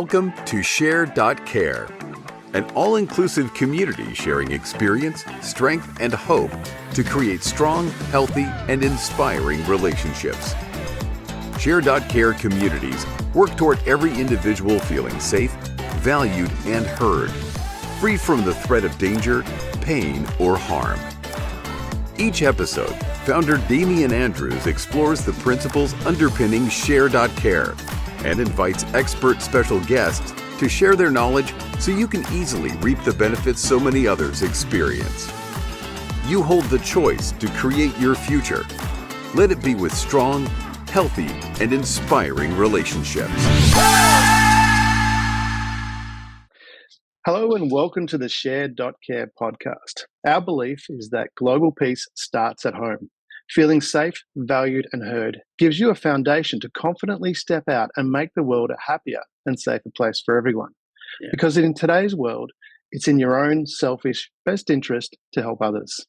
Welcome to Share.care, an all-inclusive community sharing experience, strength, and hope to create strong, healthy, and inspiring relationships. Share.care communities work toward every individual feeling safe, valued, and heard, free from the threat of danger, pain, or harm. Each episode, founder Damian Andrews explores the principles underpinning Share.care and invites expert special guests to share their knowledge so you can easily reap the benefits so many others experience. You hold the choice to create your future. Let it be with strong, healthy, and inspiring relationships. Hello and welcome to the Share.care podcast. Our belief is that global peace starts at home. Feeling safe, valued, and heard gives you a foundation to confidently step out and make the world a happier and safer place for everyone. Yeah. Because in today's world, it's in your own selfish best interest to help others.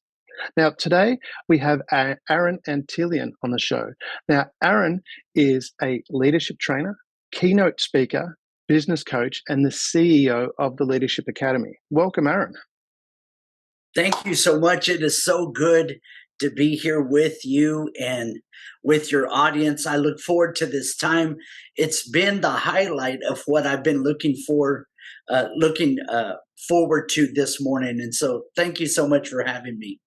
Now, today we have Aaron Antilian on the show. Now, Aaron is a leadership trainer, keynote speaker, business coach, and the CEO of the Leadership Academy. Welcome, Aaron. Thank you so much. It is so good to be here with you and with your audience. I look forward to this time. It's been the highlight of what I've been looking forward to this morning. And so thank you so much for having me.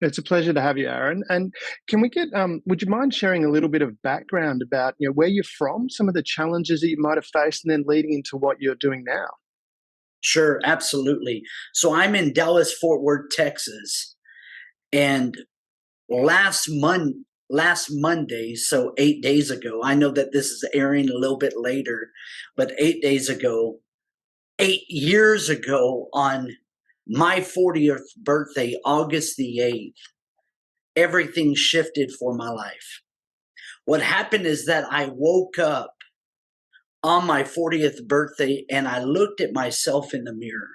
It's a pleasure to have you, Aaron. And can we get, would you mind sharing a little bit of background about, where you're from, some of the challenges that you might have faced, and then leading into what you're doing now? Sure, absolutely. So I'm in Dallas-Fort Worth, Texas. And last Monday, so 8 days ago, I know that this is airing a little bit later, but 8 days ago, 8 years ago on my 40th birthday, August the 8th, everything shifted for my life. What happened is that I woke up on my 40th birthday and I looked at myself in the mirror.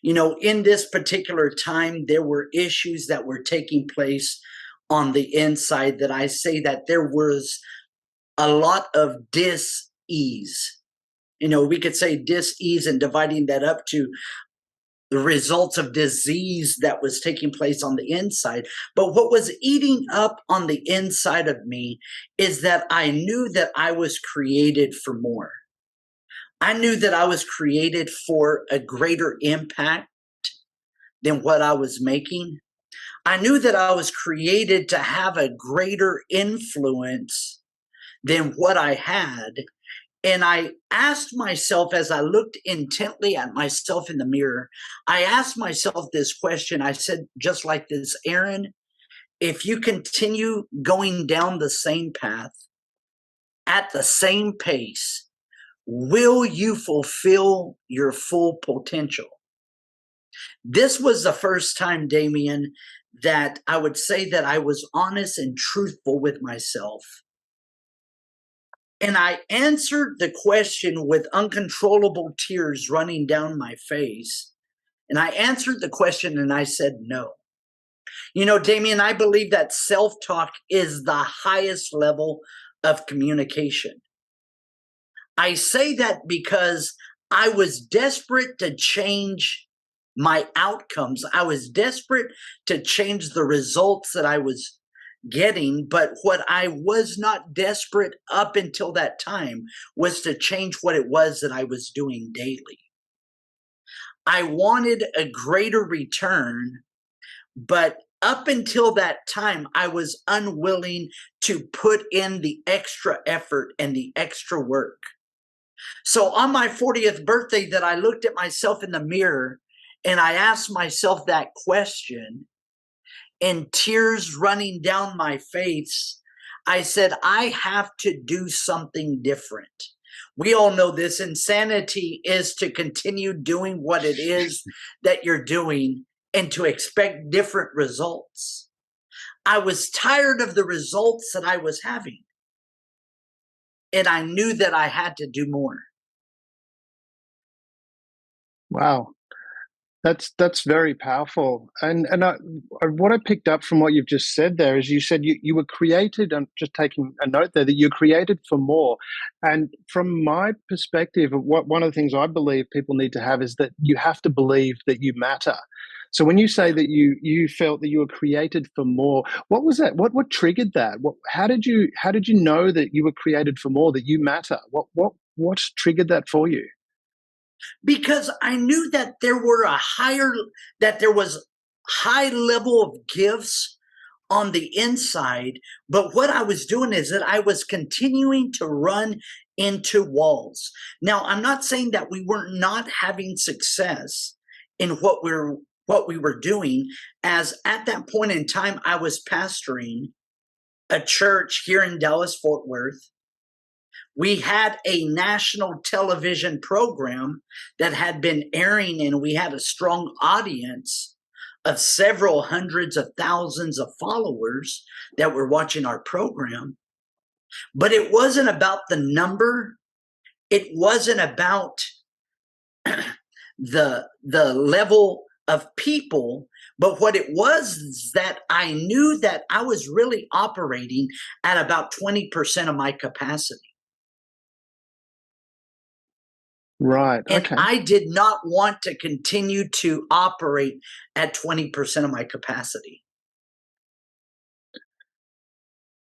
In this particular time, there were issues that were taking place on the inside that I say that there was a lot of dis-ease. We could say dis-ease and dividing that up to the results of disease that was taking place on the inside. But what was eating up on the inside of me is that I knew that I was created for more. I knew that I was created for a greater impact than what I was making. I knew that I was created to have a greater influence than what I had. And I asked myself, as I looked intently at myself in the mirror, I asked myself this question. I said, just like this, Aaron, if you continue going down the same path at the same pace, will you fulfill your full potential? This was the first time, Damian, that I would say that I was honest and truthful with myself. And I answered the question with uncontrollable tears running down my face. And I answered the question and I said, no. Damian, I believe that self-talk is the highest level of communication. I say that because I was desperate to change my outcomes. I was desperate to change the results that I was getting, but what I was not desperate up until that time was to change what it was that I was doing daily. I wanted a greater return, but up until that time, I was unwilling to put in the extra effort and the extra work. So on my 40th birthday that I looked at myself in the mirror and I asked myself that question, and tears running down my face, I said, I have to do something different. We all know this. Insanity is to continue doing what it is that you're doing and to expect different results. I was tired of the results that I was having. And I knew that I had to do more. Wow. That's very powerful. What I picked up from what you've just said there is you said you were created. I'm just taking a note there that you're created for more. And from my perspective, one of the things I believe people need to have is that you have to believe that you matter. So when you say Yeah. that you felt that you were created for more, what was that? What triggered that? How did you know that you were created for more, that you matter? What triggered that for you? Because I knew that there was high level of gifts on the inside, but what I was doing is that I was continuing to run into walls. Now, I'm not saying that we were not having success in what we were doing, as at that point in time I was pastoring a church here in Dallas Fort Worth. We had a national television program that had been airing, and we had a strong audience of several hundreds of thousands of followers that were watching our program. But it wasn't about the number, it wasn't about the level of people, but what it was is that I knew that I was really operating at about 20% of my capacity. Right. And Okay. I did not want to continue to operate at 20% of my capacity.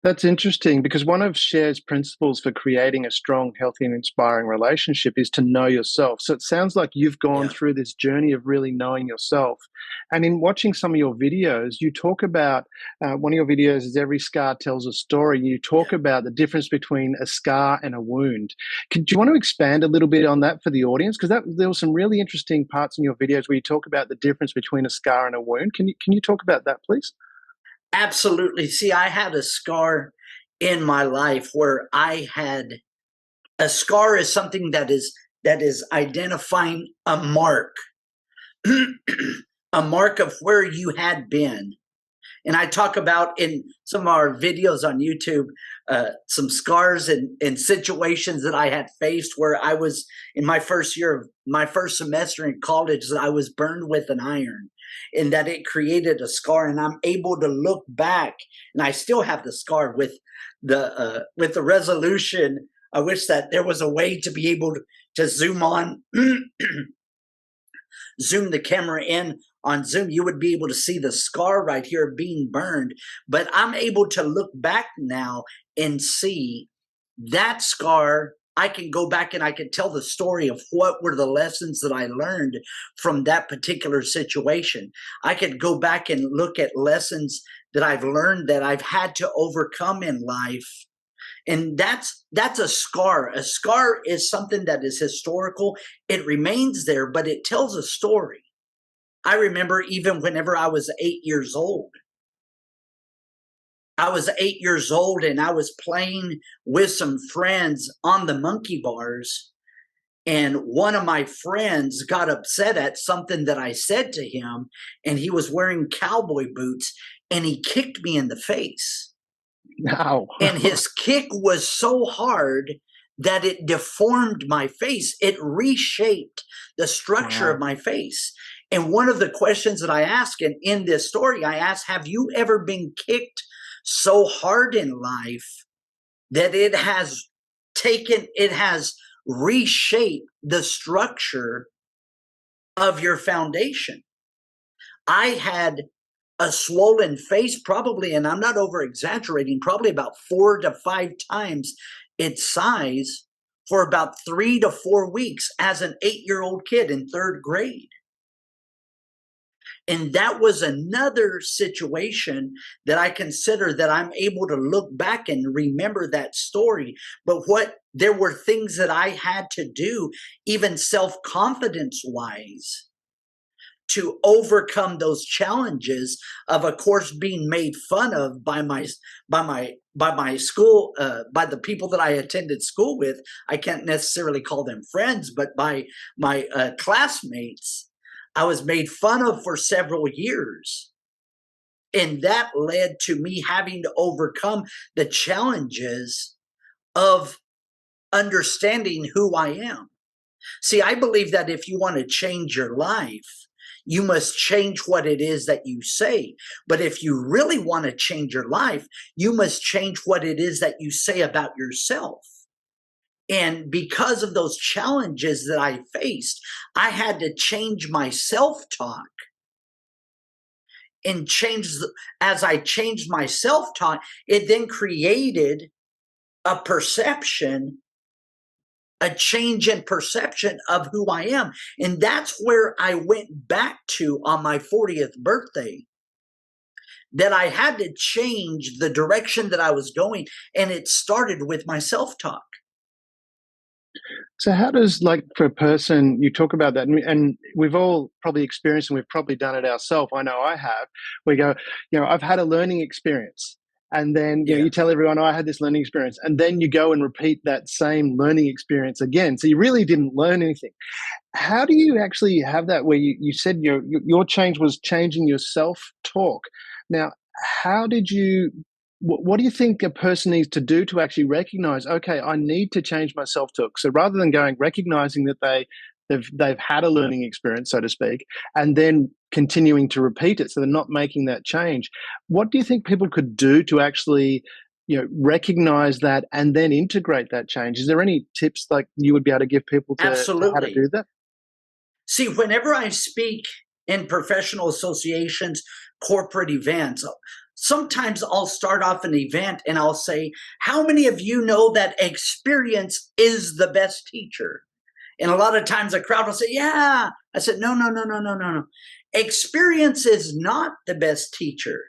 That's interesting because one of Cher's principles for creating a strong, healthy, and inspiring relationship is to know yourself. So it sounds like you've gone Yeah. through this journey of really knowing yourself. And in watching some of your videos, you talk about one of your videos is Every Scar Tells a Story. You talk Yeah. about the difference between a scar and a wound. Do you want to expand a little bit on that for the audience? Because there were some really interesting parts in your videos where you talk about the difference between a scar and a wound. Can you talk about that, please? Absolutely. See, I had a scar in my life where I had a scar is something that is identifying a mark, a mark of where you had been. And I talk about in some of our videos on YouTube some scars and situations that I had faced where I was in my first year of my first semester in college, that I was burned with an iron, and that it created a scar. And I'm able to look back, and I still have the scar with the resolution. I wish that there was a way to be able to zoom on zoom the camera in on Zoom, you would be able to see the scar right here being burned. But I'm able to look back now and see that scar. I can go back and I can tell the story of what were the lessons that I learned from that particular situation. I could go back and look at lessons that I've learned that I've had to overcome in life, and that's a scar. A scar is something that is historical. It remains there, but it tells a story. I remember even whenever I was 8 years old, and I was playing with some friends on the monkey bars, and one of my friends got upset at something that I said to him, and he was wearing cowboy boots, and he kicked me in the face. Now. And his kick was so hard that it deformed my face. It reshaped the structure of Wow. my face. And one of the questions that I ask, and in this story, I ask, have you ever been kicked so hard in life that it has reshaped the structure of your foundation? I had a swollen face, probably, and I'm not over exaggerating, probably about 4 to 5 times its size for about 3 to 4 weeks as an 8-year-old kid in third grade. And that was another situation that I consider that I'm able to look back and remember that story. But there were things that I had to do, even self-confidence wise, to overcome those challenges of course, being made fun of by my school, by the people that I attended school with. I can't necessarily call them friends, but by my classmates. I was made fun of for several years. And that led to me having to overcome the challenges of understanding who I am. See, I believe that if you want to change your life, You must change what it is that you say. But if you really want to change your life, you must change what it is that you say about yourself. And because of those challenges that I faced, I had to change my self-talk. And as I changed my self-talk, it then created a change in perception of who I am. And that's where I went back to on my 40th birthday, that I had to change the direction that I was going. And it started with my self-talk. So how does, like, for a person, you talk about that, and we've all probably experienced, and we've probably done it ourselves. I know I have. We go, I've had a learning experience. And then you tell everyone, oh, I had this learning experience. And then you go and repeat that same learning experience again. So you really didn't learn anything. How do you actually have that where you said your change was changing your self-talk? Now, how did you, what do you think a person needs to do to actually recognize, okay, I need to change my self-talk? So rather than recognizing that they've had a learning experience, so to speak, and then continuing to repeat it, so they're not making that change, what do you think people could do to actually recognize that and then integrate that change? Is there any tips like you would be able to give people to how to do that? See, whenever I speak in professional associations, corporate events, sometimes I'll start off an event and I'll say, how many of you know that experience is the best teacher? And a lot of times the crowd will say, yeah. I said, no. Experience is not the best teacher.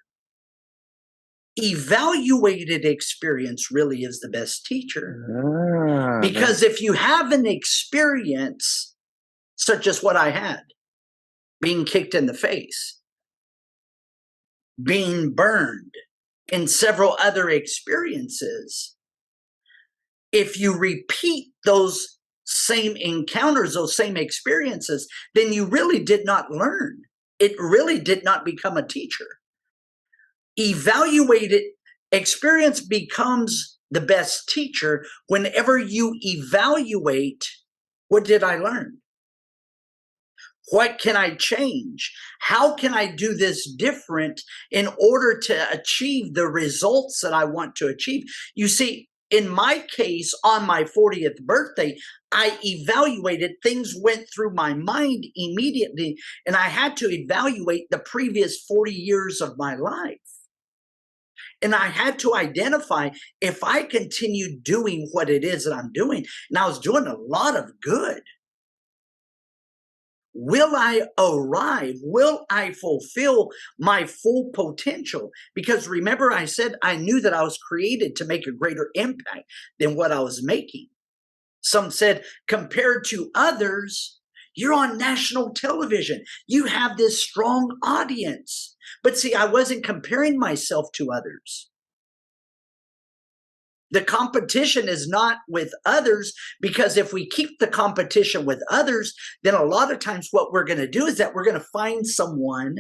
Evaluated experience really is the best teacher. Because if you have an experience such as what I had, being kicked in the face, being burned, and several other experiences, if you repeat those same encounters, those same experiences, then you really did not learn. It really did not become a teacher. Evaluated experience becomes the best teacher whenever you evaluate, what did I learn? What can I change? How can I do this different in order to achieve the results that I want to achieve? You see, in my case, on my 40th birthday, I evaluated, things went through my mind immediately, and I had to evaluate the previous 40 years of my life. And I had to identify, if I continue doing what it is that I'm doing, and I was doing a lot of good, will I arrive? Will I fulfill my full potential? Because remember, I said I knew that I was created to make a greater impact than what I was making. Some said, compared to others, you're on national television. You have this strong audience. But see, I wasn't comparing myself to others. The competition is not with others, because if we keep the competition with others, then a lot of times what we're going to do is that we're going to find someone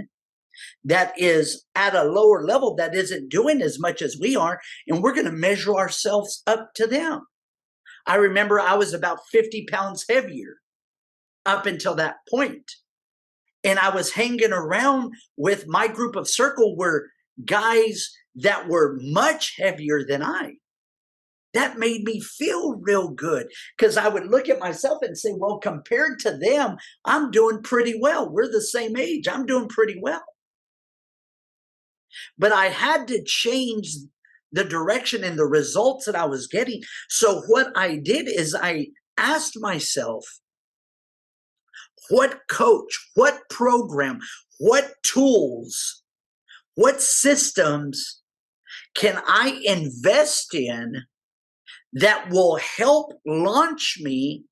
that is at a lower level that isn't doing as much as we are, and we're going to measure ourselves up to them. I remember I was about 50 pounds heavier up until that point. And I was hanging around with my group of circle were guys that were much heavier than I. That made me feel real good, because I would look at myself and say, well, compared to them, I'm doing pretty well. We're the same age. I'm doing pretty well. But I had to change the direction and the results that I was getting. So what I did is I asked myself, what coach, what program, what tools, what systems can I invest in that will help launch me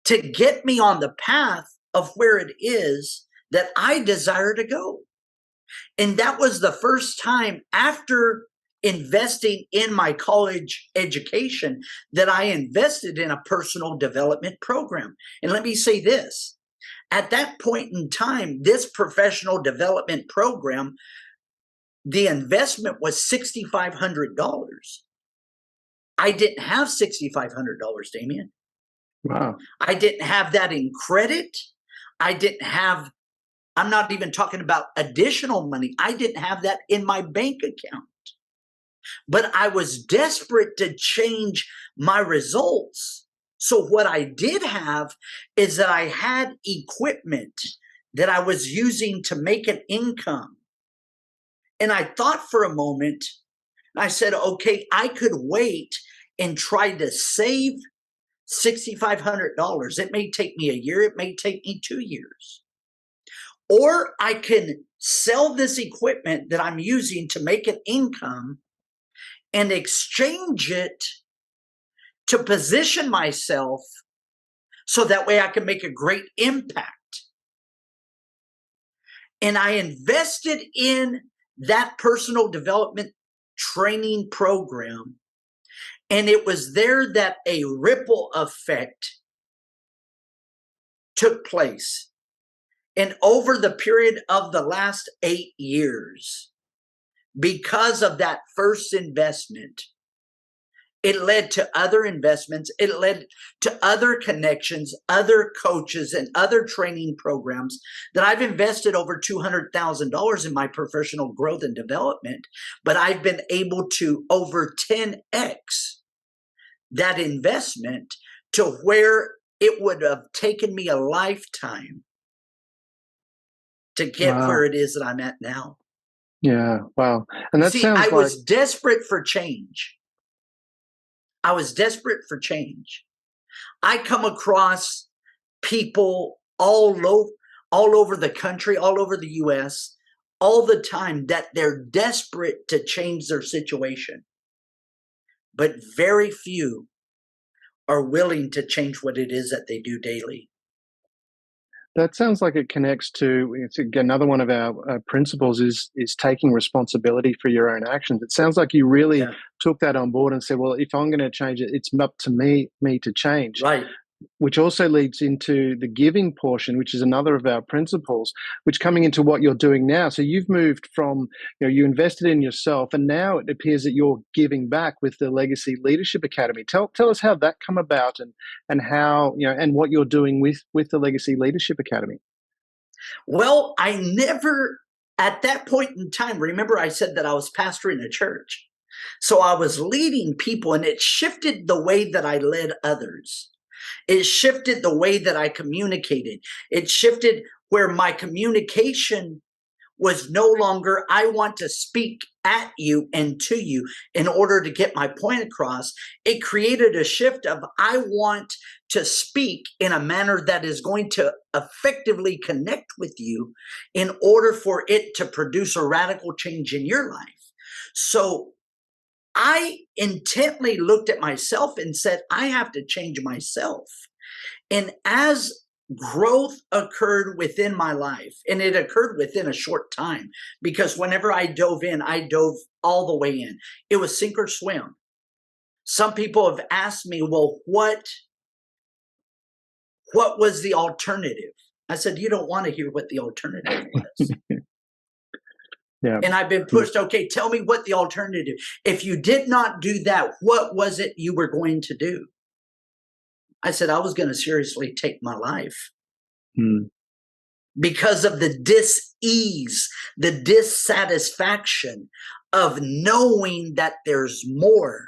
to get me on the path of where it is that I desire to go? And that was the first time after investing in my college education that I invested in a personal development program. And let me say this, at that point in time, this professional development program, the investment was $6,500. I didn't have $6,500, Damien. Wow. I didn't have that in credit. I didn't have, I'm not even talking about additional money. I didn't have that in my bank account. But I was desperate to change my results. So what I did have is that I had equipment that I was using to make an income. And I thought for a moment, I said, okay, I could wait and try to save $6,500. It may take me a year. It may take me 2 years. Or I can sell this equipment that I'm using to make an income and exchange it to position myself so that way I can make a great impact. And I invested in that personal development training program. And it was there that a ripple effect took place. And over the period of the last 8 years, because of that first investment, it led to other investments. It led to other connections, other coaches, and other training programs that I've invested over $200,000 in my professional growth and development. But I've been able to over 10x that investment to where it would have taken me a lifetime to get Wow. where it is that I'm at now. Yeah, wow. And that See, sounds I like was desperate for change. I was desperate for change. I come across people all over the country, all over the US, all the time that they're desperate to change their situation. But very few are willing to change what it is that they do daily. that sounds like it connects to, it's again, another one of our principles is taking responsibility for your own actions. It sounds like you really Yeah. took that on board and said, well, if I'm going to change it, it's up to me to change. Right. Which also leads into the giving portion, which is another of our principles, which coming into what you're doing now. So you've moved from, you invested in yourself, and now it appears that you're giving back with the Legacy Leadership Academy. Tell us how that come about, and how, and what you're doing with the Legacy Leadership Academy. Well, I never, at that point in time, remember I said that I was pastoring a church. So I was leading people, and it shifted the way that I led others. It shifted the way that I communicated. It shifted where my communication was no longer, I want to speak at you and to you in order to get my point across. It created a shift of, I want to speak in a manner that is going to effectively connect with you in order for it to produce a radical change in your life. So I intently looked at myself and said, I have to change myself. And as growth occurred within my life, and it occurred within a short time, because whenever I dove in, I dove all the way in. It was sink or swim. Some people have asked me, well, what was the alternative? I said, you don't want to hear what the alternative was. Yeah. And I've been pushed, okay, tell me what the alternative. If you did not do that, what was it you were going to do? I said, I was going to seriously take my life. Because of the dis-ease, the dissatisfaction of knowing that there's more.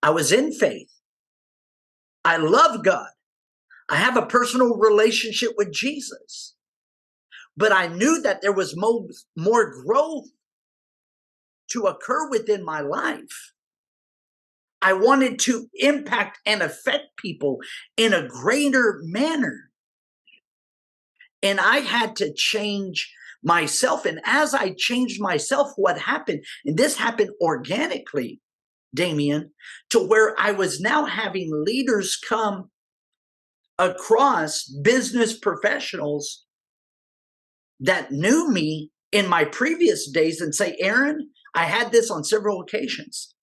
I was in faith. I love God. I have a personal relationship with Jesus. But I knew that there was more growth to occur within my life. I wanted to impact and affect people in a greater manner. And I had to change myself. And as I changed myself, what happened, and this happened organically, Damien, to where I was now having leaders come across, business professionals that knew me in my previous days, and say, Aaron, I had this on several occasions.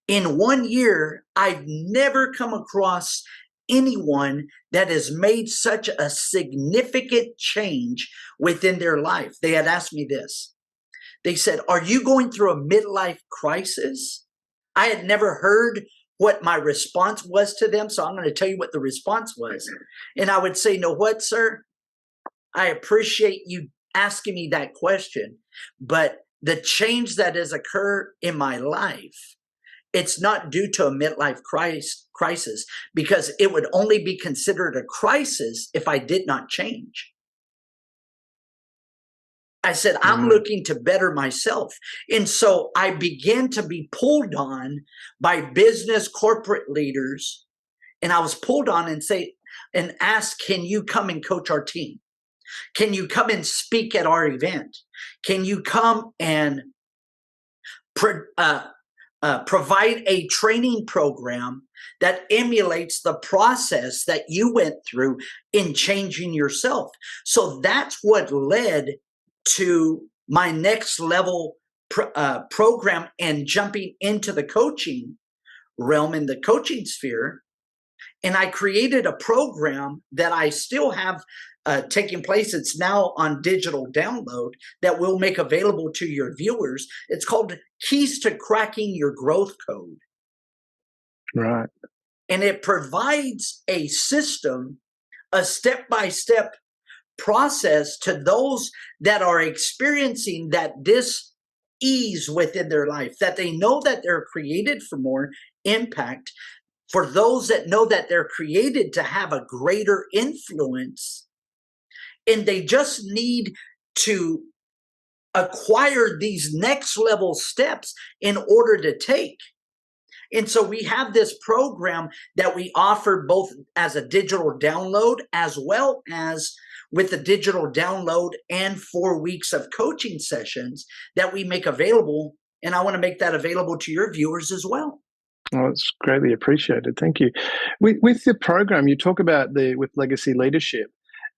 In 1 year, I've never come across anyone that has made such a significant change within their life. They had asked me this. They said, are you going through a midlife crisis? I had never heard what my response was to them. So I'm going to tell you what the response was. And I would say, know what, sir? I appreciate you asking me that question, but the change that has occurred in my life, it's not due to a midlife crisis, because it would only be considered a crisis if I did not change. I said, I'm looking to better myself. And so I began to be pulled on by business corporate leaders. And I was pulled on and asked, can you come and coach our team? Can you come and speak at our event? Can you come and provide a training program that emulates the process that you went through in changing yourself? So that's what led to my next level program and jumping into the coaching realm, in the coaching sphere. And I created a program that I still have taking place. It's now on digital download that we'll make available to your viewers. It's called Keys to Cracking Your Growth Code. Right. And it provides a system, a step-by-step process to those that are experiencing that dis-ease within their life, that they know that they're created for more impact, for those that know that they're created to have a greater influence, and they just need to acquire these next level steps in order to take. And so we have this program that we offer both as a digital download, as well as with the digital download and 4 weeks of coaching sessions that we make available. And I want to make that available to your viewers as well. Oh, it's greatly appreciated. Thank you. With the program, you talk about with Legacy Leadership,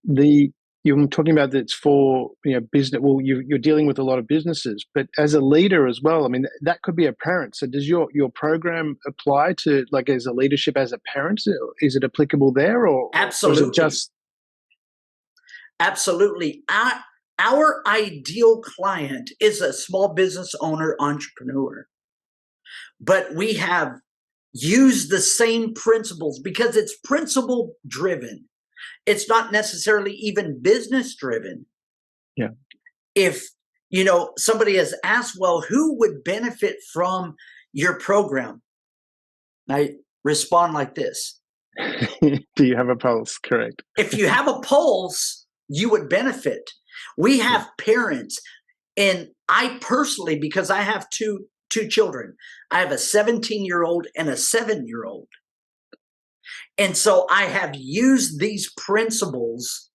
you're talking about that it's for business. Well, you're dealing with a lot of businesses, but as a leader as well. I mean, that could be a parent. So does your program apply to, like, as a leadership as a parent? Is it applicable there, or absolutely? Or is it just absolutely? Our ideal client is a small business owner, entrepreneur, but we have used the same principles because it's principle driven. It's not necessarily even business driven. Yeah. If somebody has asked, well, who would benefit from your program? I respond like this. Do you have a pulse? Correct. If you have a pulse, you would benefit. We have parents, and I personally, because I have two children, I have a 17-year-old and a 7-year-old. And so I have used these principles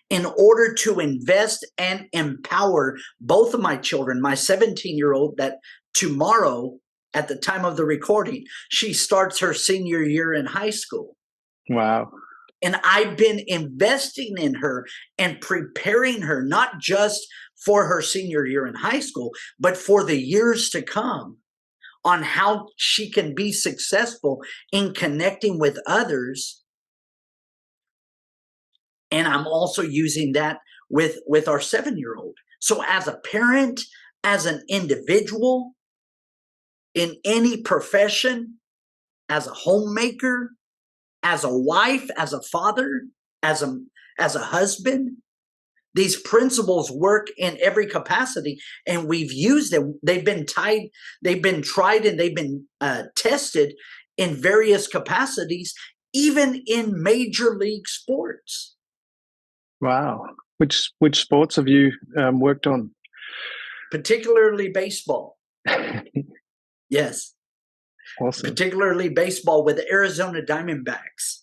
in order to invest and empower both of my children. My 17-year-old, that tomorrow, at the time of the recording, she starts her senior year in high school. Wow. And I've been investing in her and preparing her, not just for her senior year in high school, but for the years to come, on how she can be successful in connecting with others. And I'm also using that with our 7-year-old. So as a parent, as an individual, in any profession, as a homemaker, as a wife, as a father, as a husband, these principles work in every capacity, and we've used them. They've been tried, and they've been tested in various capacities, even in major league sports. Wow. Which sports have you worked on? Particularly baseball. Yes. Awesome. Particularly baseball with the Arizona Diamondbacks.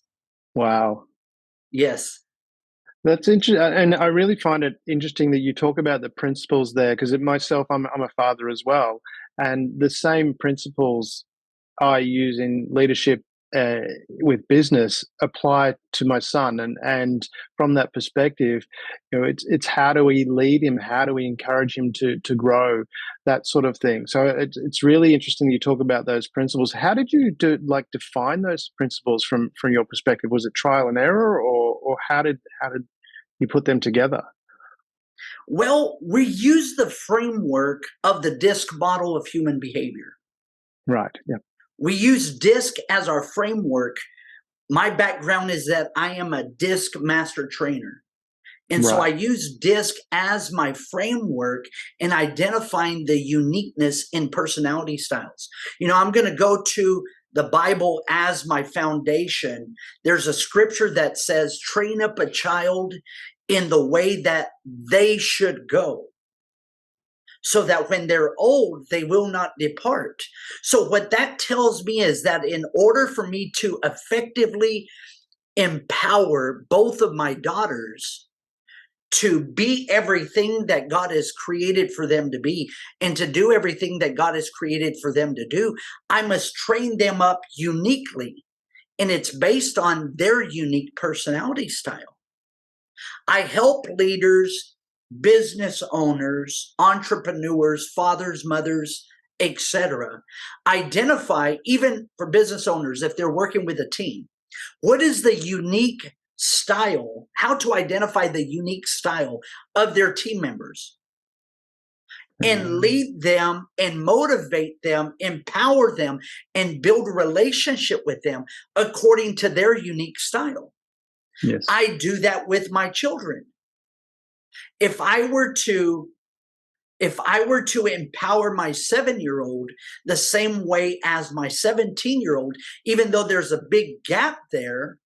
Wow. Yes. That's interesting, and I really find it interesting that you talk about the principles there, because myself, I'm a father as well, and the same principles I use in leadership with business apply to my son, and from that perspective, it's how do we lead him, how do we encourage him to grow, that sort of thing. So it's really interesting that you talk about those principles. How did you define those principles from your perspective? Was it trial and error, or how did you put them together? Well, we use the framework of the DISC model of human behavior. Right. Yeah. We use DISC as our framework. My background is that I am a DISC master trainer. And so I use DISC as my framework in identifying the uniqueness in personality styles. I'm going to go to the Bible as my foundation. There's a scripture that says, train up a child in the way that they should go, so that when they're old, they will not depart. So what that tells me is that in order for me to effectively empower both of my daughters to be everything that God has created for them to be and to do everything that God has created for them to do, I must train them up uniquely. And it's based on their unique personality style. I help leaders, business owners, entrepreneurs, fathers, mothers, etc., identify, even for business owners, if they're working with a team, what is the unique style, how to identify the unique style of their team members and lead them and motivate them, empower them, and build a relationship with them according to their unique style. Yes. I do that with my children. If I were to empower my 7-year-old the same way as my 17-year-old, even though there's a big gap there,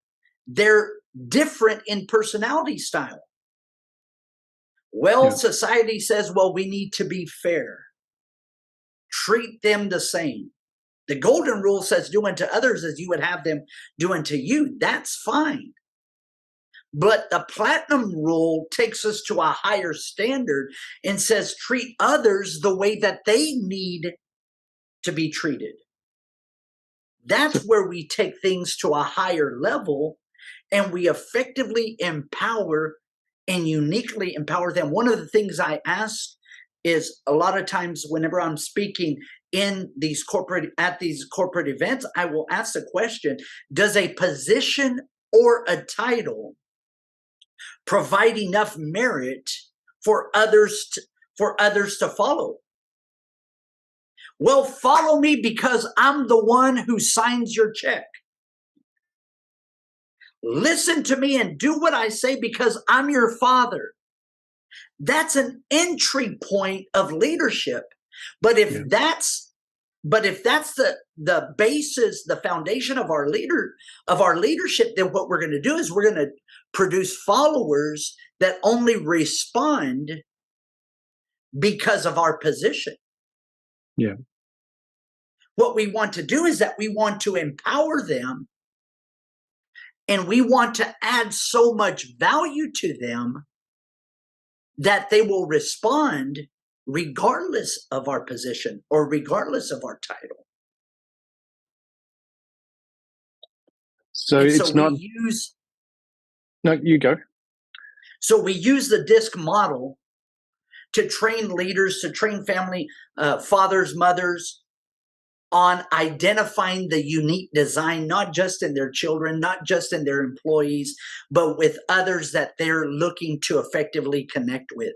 they're different in personality style. Well, society says, well, we need to be fair. Treat them the same. The golden rule says, do unto others as you would have them do unto you. That's fine. But the platinum rule takes us to a higher standard and says, treat others the way that they need to be treated. That's where we take things to a higher level and we effectively empower and uniquely empower them. One of the things I ask is, a lot of times whenever I'm speaking at these corporate events, I will ask the question, does a position or a title provide enough merit for others to follow? Well, follow me because I'm the one who signs your check. Listen to me and do what I say because I'm your father. That's an entry point of leadership. But if that's the basis, the foundation of our leadership, then what we're going to do is we're going to produce followers that only respond because of our position. Yeah. What we want to do is that we want to empower them and we want to add so much value to them that they will respond regardless of our position or regardless of our title. So it's not. No, you go. So we use the DISC model to train leaders, to train family, fathers, mothers, on identifying the unique design, not just in their children, not just in their employees, but with others that they're looking to effectively connect with.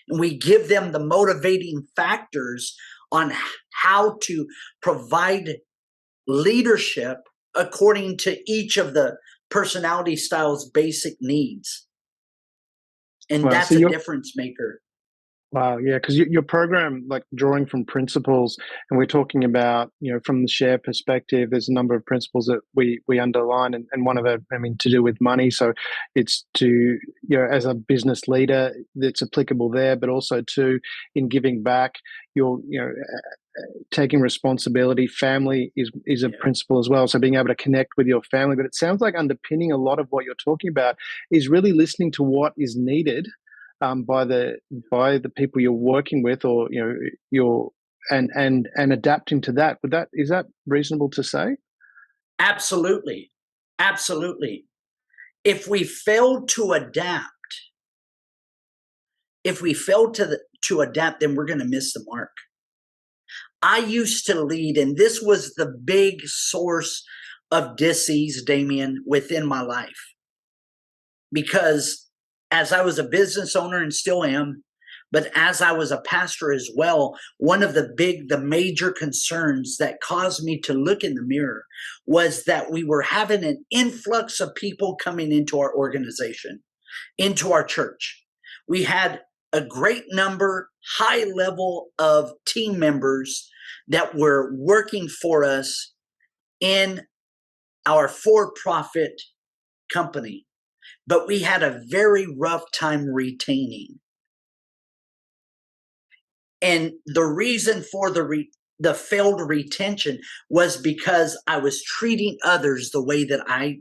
And we give them the motivating factors on how to provide leadership according to each of the personality style's basic needs. And that's a difference maker. Wow, yeah, because your program, like drawing from principles, and we're talking about, from the share perspective, there's a number of principles that we underline, and one of it, to do with money. So it's to, as a business leader, that's applicable there, but also too, in giving back, taking responsibility. Family is a principle as well. So being able to connect with your family. But it sounds like underpinning a lot of what you're talking about is really listening to what is needed by the people you're working with, or and adapting to that. Is that reasonable to say? Absolutely. If we fail to adapt, then we're going to miss the mark. I used to lead, and this was the big source of dis-ease, Damien, within my life, because as I was a business owner and still am, But as I was a pastor as well, one of the major concerns that caused me to look in the mirror was that we were having an influx of people coming into our organization, into our church. We had a great number, high level of team members that were working for us in our for-profit company, but we had a very rough time retaining. And the reason for the failed retention was because I was treating others the way that I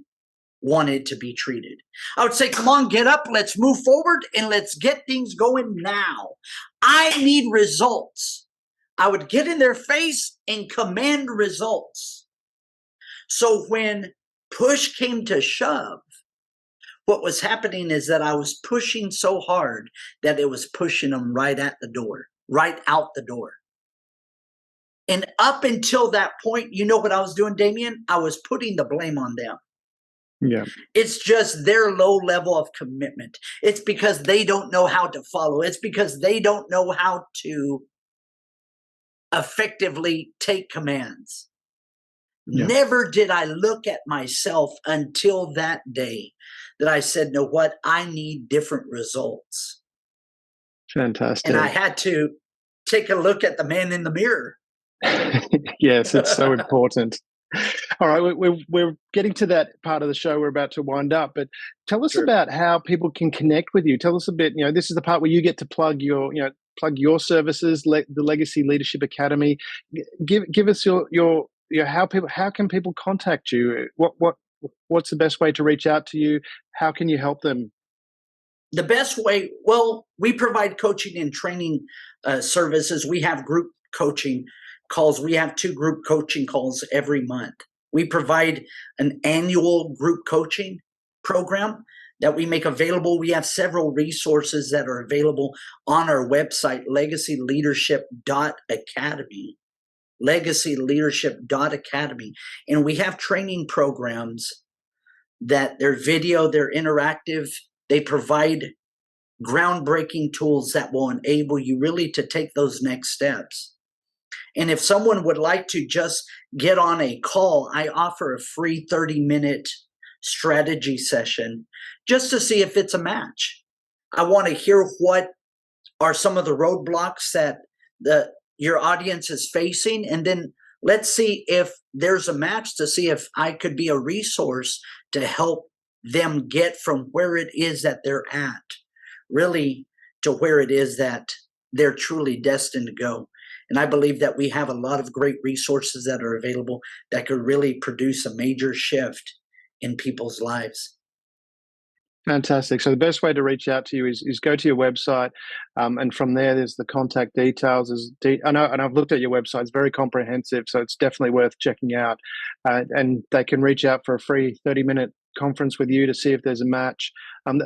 wanted to be treated. I would say, come on, get up, let's move forward, and let's get things going now. I need results. I would get in their face and command results. So when push came to shove, what was happening is that I was pushing so hard that it was pushing them right at the door, right out the door. And up until that point, you know what I was doing, Damien? I was putting the blame on them. Yeah. It's just their low level of commitment. It's because they don't know how to follow. It's because they don't know how to effectively take commands. Yeah. Never did I look at myself until that day that I said, no, what? I need different results. Fantastic. And I had to take a look at the man in the mirror. Yes, it's so important. All right, we're getting to that part of the show. We're about to wind up, but tell us about how people can connect with you. Tell us a bit. This is the part where you get to plug your services, the Legacy Leadership Academy. Give us your how can people contact you? What's the best way to reach out to you? How can you help them? The best way, well, we provide coaching and training services. We have group coaching calls. We have 2 group coaching calls every month. We provide an annual group coaching program that we make available. We have several resources that are available on our website, legacyleadership.academy. legacyleadership.academy. And we have training programs that they're video, they're interactive. They provide groundbreaking tools that will enable you really to take those next steps. And if someone would like to just get on a call, I offer a free 30-minute strategy session just to see if it's a match. I want to hear what are some of the roadblocks that your audience is facing, and then let's see if there's a match to see if I could be a resource to help them get from where it is that they're at, really to where it is that they're truly destined to go. And I believe that we have a lot of great resources that are available that could really produce a major shift in people's lives. Fantastic. So the best way to reach out to you is go to your website, and from there, there's the contact details. I know, and I've looked at your website; it's very comprehensive, so it's definitely worth checking out. And they can reach out for a free 30-minute conference with you to see if there's a match.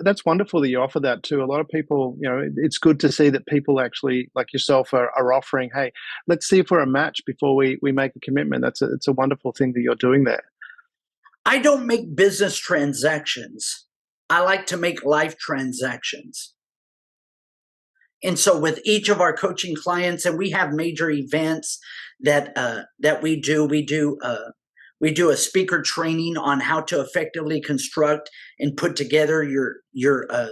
That's wonderful that you offer that too. A lot of people, it's good to see that people actually, like yourself, are offering, hey, let's see if we're a match before we make a commitment. It's a wonderful thing that you're doing there. I don't make business transactions. I like to make life transactions. And so with each of our coaching clients, and we have major events that we do a speaker training on how to effectively construct and put together your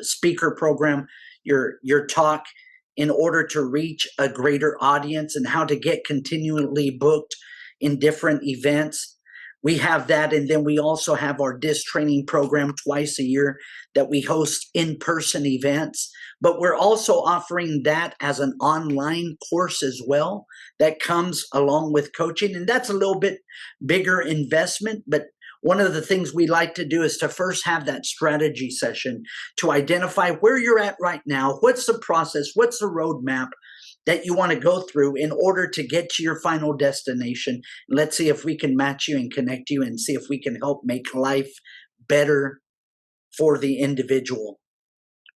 speaker program, your talk, in order to reach a greater audience, and how to get continually booked in different events. We have that, and then we also have our DISC training program twice a year that we host in-person events. But we're also offering that as an online course as well that comes along with coaching. And that's a little bit bigger investment. But one of the things we like to do is to first have that strategy session to identify where you're at right now. What's the process? What's the roadmap that you want to go through in order to get to your final destination? Let's see if we can match you and connect you and see if we can help make life better for the individual.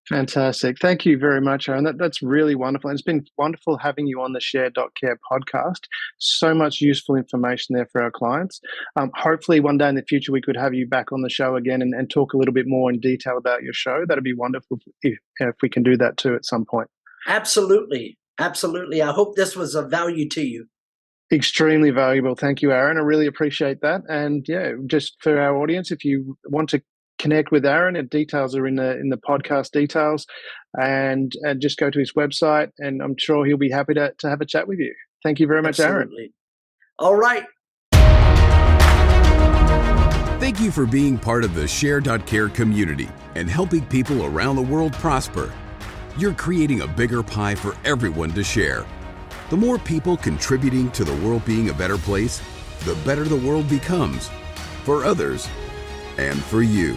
Fantastic. Thank you very much, Aaron. That's really wonderful. And it's been wonderful having you on the Share.care podcast. So much useful information there for our clients. Hopefully one day in the future we could have you back on the show again and talk a little bit more in detail about your show. That'd be wonderful if we can do that too at some point. Absolutely. Absolutely. I hope this was of value to you. Extremely valuable. Thank you, Aaron. I really appreciate that. And yeah, just for our audience, if you want to connect with Aaron, the details are in the podcast details, and just go to his website, and I'm sure he'll be happy to have a chat with you. Thank you very much, Aaron. Absolutely. All right. Thank you for being part of the Share.care community and helping people around the world prosper. You're creating a bigger pie for everyone to share. The more people contributing to the world being a better place, the better the world becomes for others and for you.